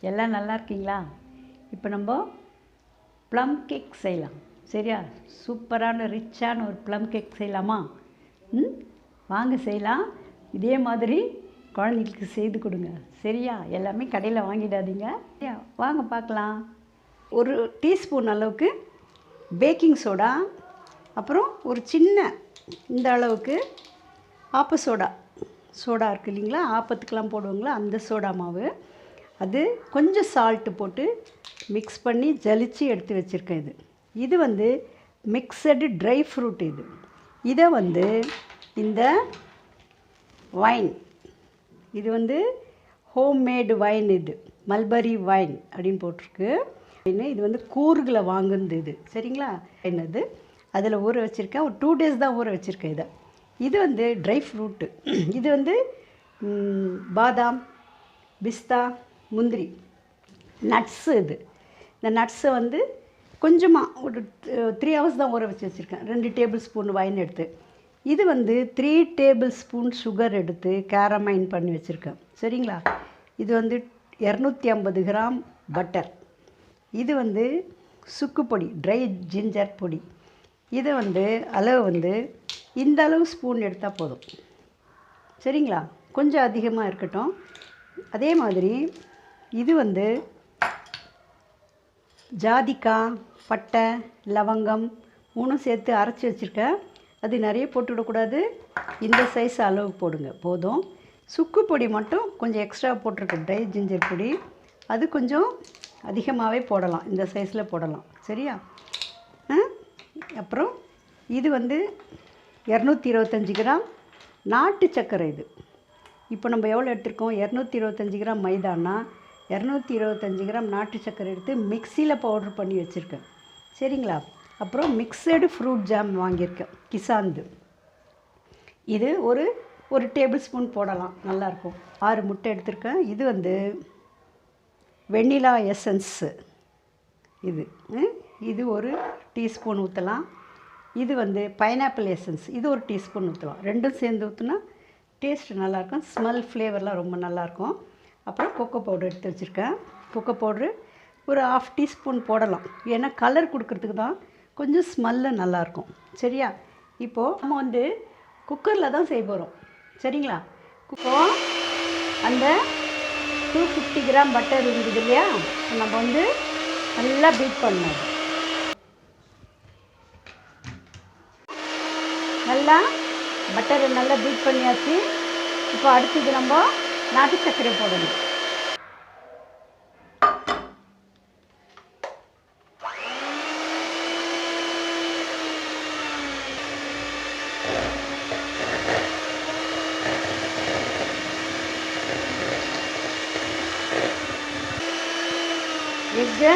எல்லாம் நல்லா இருக்கீங்களா? இப்போ நம்ம ப்ளம் கேக் செய்யலாம். சரியா? சூப்பரான ரிச்சான ஒரு ப்ளம் கேக் செய்யலாமா? வாங்க செய்யலாம். இதே மாதிரி குழந்தைங்களுக்கு செய்து கொடுங்க. சரியா? எல்லாமே கடையில் வாங்கிடாதீங்க. சரியா? வாங்க பார்க்கலாம். ஒரு டீஸ்பூன் அளவுக்கு பேக்கிங் சோடா, அப்புறம் ஒரு சின்ன இந்த அளவுக்கு ஆப்ப சோடா இருக்குது இல்லைங்களா, ஆப்பத்துக்கெலாம் போடுவாங்களா அந்த சோடா மாவு, அது கொஞ்சம் சால்ட்டு போட்டு மிக்ஸ் பண்ணி ஜலிச்சு எடுத்து வச்சுருக்கேன். இது வந்து மிக்சடு ட்ரை ஃப்ரூட். இதை வந்து இந்த வைன், இது வந்து ஹோம்மேடு வைன், இது மல்பரி வைன் அப்படின்னு போட்டிருக்கு. இது வந்து கூர்கில் வாங்குனது. சரிங்களா? என்னது அதில் ஊற வச்சுருக்கேன். ஒரு 2 days தான் ஊற வச்சுருக்கேன். இது வந்து ட்ரை ஃப்ரூட்டு. இது வந்து பாதாம், பிஸ்தா, முந்திரி, நட்ஸு. இந்த நட்ஸை வந்து கொஞ்சமாக ஒரு 3 hours தான் ஊற வச்சுருக்கேன். 2 tablespoon வைன் எடுத்து, இது வந்து 3 tablespoon சுகர் எடுத்து கேரமைன் பண்ணி வச்சுருக்கேன். சரிங்களா? இது வந்து 250 கிராம் பட்டர். இது வந்து சுக்கு பொடி, ட்ரை ஜிஞ்சர் பொடி. இதை வந்து அளவு வந்து இந்த அளவு ஸ்பூன் எடுத்தால் போதும். சரிங்களா? கொஞ்சம் அதிகமாக இருக்கட்டும். அதே மாதிரி இது வந்து ஜாதிக்காய், பட்டை, லவங்கம் 3 சேர்த்து அரைச்சி வச்சுருக்கேன். அது நிறைய போட்டுவிடக்கூடாது. இந்த சைஸ் அளவு போடுங்க போதும். சுக்கு பொடி மட்டும் கொஞ்சம் எக்ஸ்ட்ரா போட்டிருக்கேன், ட்ரை ஜிஞ்சர் பொடி. அது கொஞ்சம் அதிகமாகவே போடலாம், இந்த சைஸில் போடலாம். சரியா? அப்புறம் இது வந்து 225 கிராம் நாட்டு சர்க்கரை. இப்போ நம்ம எவ்வளோ எடுத்துருக்கோம்? 225 கிராம் மைதானா 225 கிராம் நாட்டு சர்க்கரை எடுத்து மிக்சியில் பவுட்ரு பண்ணி வச்சுருக்கேன். சரிங்களா? அப்புறம் மிக்சடு ஃப்ரூட் ஜாம் வாங்கியிருக்கேன், கிசாந்து. இது ஒரு டேபிள்ஸ்பூன் போடலாம், நல்லாயிருக்கும். 6 முட்டை எடுத்திருக்கேன். இது வந்து வெண்ணிலா எசன்ஸு. இது ஒரு டீஸ்பூன் ஊற்றலாம். இது வந்து பைனாப்பிள் எசன்ஸ், இது ஒரு டீஸ்பூன் ஊற்றலாம். ரெண்டும் சேர்ந்து ஊற்றினா டேஸ்ட்டு நல்லாயிருக்கும், ஸ்மெல் ஃப்ளேவர்லாம் ரொம்ப நல்லாயிருக்கும். அப்புறம் கொக்கோ பவுடர் எடுத்து வச்சுருக்கேன். கொக்கோ பவுட்ரு ஒரு 1/2 teaspoon போடலாம், ஏன்னா கலர் கொடுக்கறதுக்கு தான், கொஞ்சம் ஸ்மெல்லு நல்லாயிருக்கும். சரியா? இப்போது நம்ம வந்து குக்கரில் தான் செய்ய போகிறோம். சரிங்களா? இப்போது அந்த 250 கிராம் பட்டர் இருந்தது இல்லையா, நம்ம வந்து நல்லா பீட் பண்ணணும். நல்லா பட்டரை நல்லா பீட் பண்ணியாச்சு. இப்போ அடுத்தது நம்ம நாட்டு சர்க்கரை போடணும். எக்கு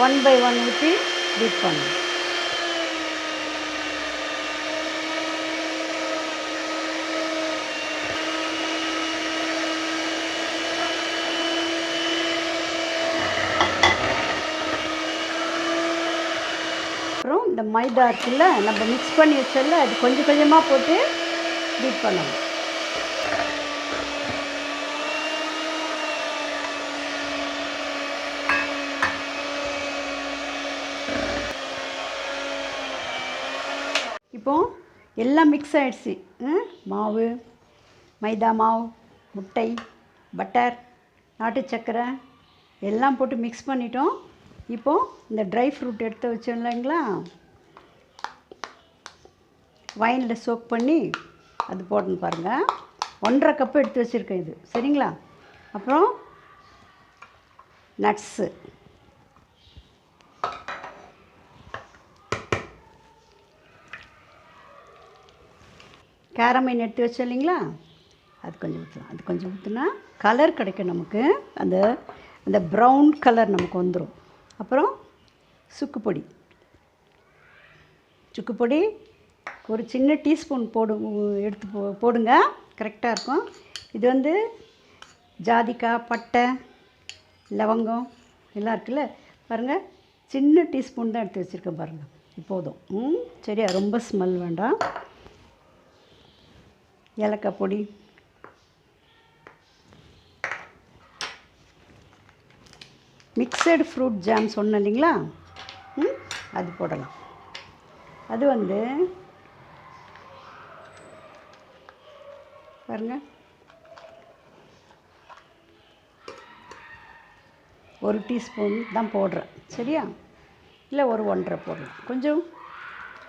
1 by 1 ஊற்றி பீட் பண்ணணும். அப்புறம் இந்த மைதா இருக்குல்ல, நம்ம மிக்ஸ் பண்ணி வச்சோம்ல, அது கொஞ்சம் கொஞ்சமாக போட்டு பீட் பண்ணணும். இப்போது எல்லாம் மிக்ஸ் ஆகிடுச்சு. மாவு, மைதா மாவு, முட்டை, பட்டர், நாட்டு சர்க்கரை எல்லாம் போட்டு மிக்ஸ் பண்ணிட்டோம். இப்போது இந்த ட்ரை ஃப்ரூட் எடுத்து வச்சோம் இல்லைங்களா, வைனில் சோக் பண்ணி அது போடணும் பாருங்கள். 1.5 கப்பு எடுத்து வச்சுருக்கேன் இது. சரிங்களா? அப்புறம் நட்ஸு, கேரமைன் எடுத்து வச்சோம் இல்லைங்களா, அது கொஞ்சம் ஊற்றலாம். அது கொஞ்சம் ஊற்றினா கலர் கிடைக்கும் நமக்கு, அந்த அந்த ப்ரௌன் கலர் நமக்கு வந்துடும். அப்புறம் சுக்கு பொடி ஒரு சின்ன டீஸ்பூன் எடுத்து போடுங்க, கரெக்டாக இருக்கும். இது வந்து ஜாதிக்காய், பட்டை, லவங்கம் எல்லாம் இருக்குல்ல பாருங்கள், சின்ன டீஸ்பூன் தான் எடுத்து வச்சுருக்கேன் பாருங்கள். இப்போதும் சரியா? ரொம்ப ஸ்மெல் வேண்டாம். ஏலக்காய் பொடி, மிக்சடு ஃப்ரூட் ஜாம் சொன்னேன் இல்லைங்களா, அது போடலாம். அது வந்து பாருங்கள், 1 டீஸ்பூன் தான் போடுறேன். சரியா? இல்லை ஒரு 1.5 போடலாம். கொஞ்சம்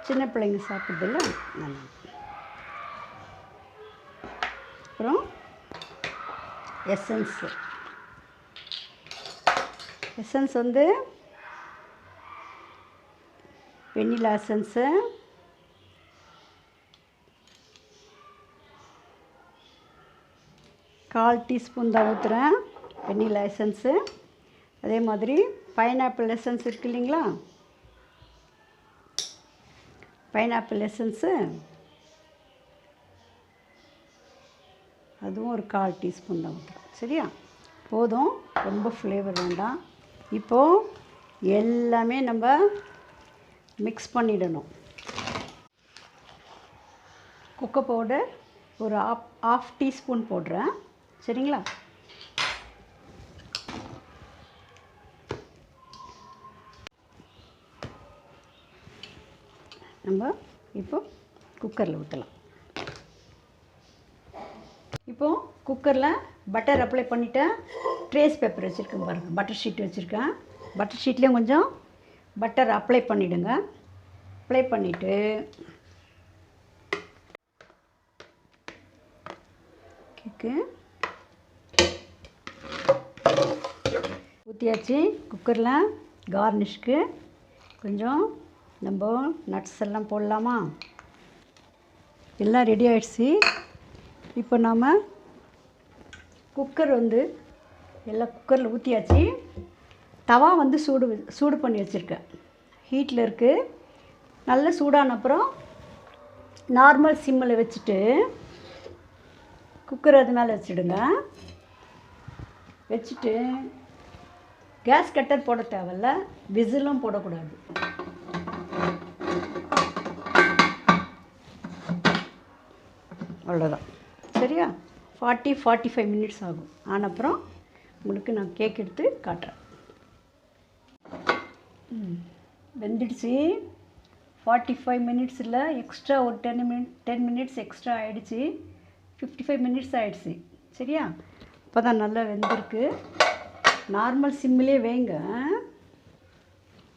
சின்ன பிள்ளைங்க சாப்பிட்றதில்ல நல்லா. அப்புறம் எசன்ஸ் வந்து வெண்ணிலா எசன்ஸு, கால் டீஸ்பூன் தான் ஊற்றுறேன் வெண்ணிலா எசன்ஸு. அதே மாதிரி பைனாப்பிள் எசன்ஸ் இருக்குது இல்லைங்களா, பைனாப்பிள் எசன்ஸு அதுவும் ஒரு 1/4 டீஸ்பூன் தான் ஊற்றுறேன். சரியா? போதும், ரொம்ப ஃப்ளேவர் வேண்டாம். இப்போது எல்லாமே நம்ம மிக்ஸ் பண்ணிடணும். கொக்கோ பவுடர் ஒரு ஆஃப் டீஸ்பூன் போடுறேன். சரிங்களா? நம்ம இப்போ குக்கரில் ஊற்றலாம். இப்போது குக்கரில் பட்டர் அப்ளை பண்ணிவிட்டேன். ட்ரேஸ் பேப்பர் வச்சுருக்கேன் பாருங்கள், பட்டர் ஷீட் வச்சுருக்கேன். பட்டர் ஷீட்லேயும் கொஞ்சம் பட்டர் அப்ளை பண்ணிவிடுங்க. அப்ளை பண்ணிவிட்டு கேக்கு ஊற்றியாச்சு. குக்கரில் கார்னிஷ்க்கு கொஞ்சம் நம்ம நட்ஸ் எல்லாம் போடலாமா? எல்லாம் ரெடி ஆகிடுச்சு. இப்போ நாம் குக்கர் வந்து எல்லாம் குக்கரில் ஊற்றியாச்சு. தவா வந்து சூடு பண்ணி வச்சுருக்கேன், ஹீட்டில் இருக்குது. நல்ல சூடான அப்புறம் நார்மல் சிம்மில் வச்சுட்டு குக்கர் அது மேலே வச்சுடுங்க. வச்சுட்டு கேஸ் கட்டர் போட தேவையில்ல, விசிலும் போடக்கூடாது. அவ்வளோதான். சரியா? 40-45 மினிட்ஸ் ஆகும். ஆன அப்புறம் உங்களுக்கு நான் கேக் எடுத்து காட்டுறேன். வெந்துடுச்சு. 45 மினிட்ஸ் இல்லை, எக்ஸ்ட்ரா ஒரு 10 மினிட்ஸ் எக்ஸ்ட்ரா ஆகிடுச்சு. 55 மினிட்ஸ் ஆகிடுச்சு. சரியா? இப்போ தான் நல்லா வெந்திருக்கு. நார்மல் சிம்மிலே வைங்க.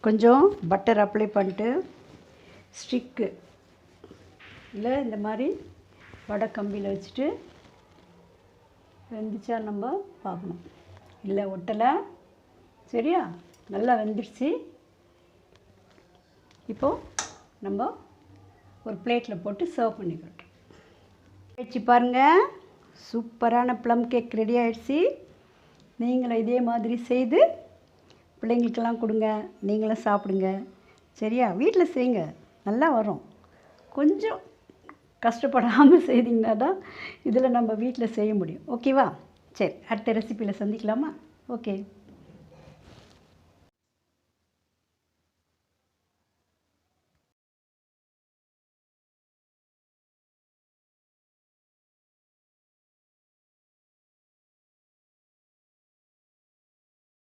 கொஞ்சம் பட்டர் அப்ளை பண்ணிட்டு ஸ்டிக்கு இல்லை இந்த மாதிரி வடை கம்பியில் வச்சுட்டு வெந்துச்சா நம்ம பார்க்கணும். இல்லை ஒட்டலை. சரியா? நல்லா வெந்துடுச்சு. இப்போது நம்ம ஒரு பிளேட்டில் போட்டு சர்வ் பண்ணிக்கிறோம். வச்சு பாருங்கள், சூப்பரான ப்ளம் கேக் ரெடி ஆகிடுச்சு. நீங்களும் இதே மாதிரி செய்து பிள்ளைங்களுக்கெல்லாம் கொடுங்க, நீங்களும் சாப்பிடுங்க. சரியா? வீட்டில் செய்யுங்க, நல்லா வரும். கொஞ்சம் கஷ்டப்படாமல் செய்திங்கன்னா தான் இதில் நம்ம வீட்டில் செய்ய முடியும். ஓகேவா? சரி, அடுத்த ரெசிப்பியில் சந்திக்கலாமா? ஓகே.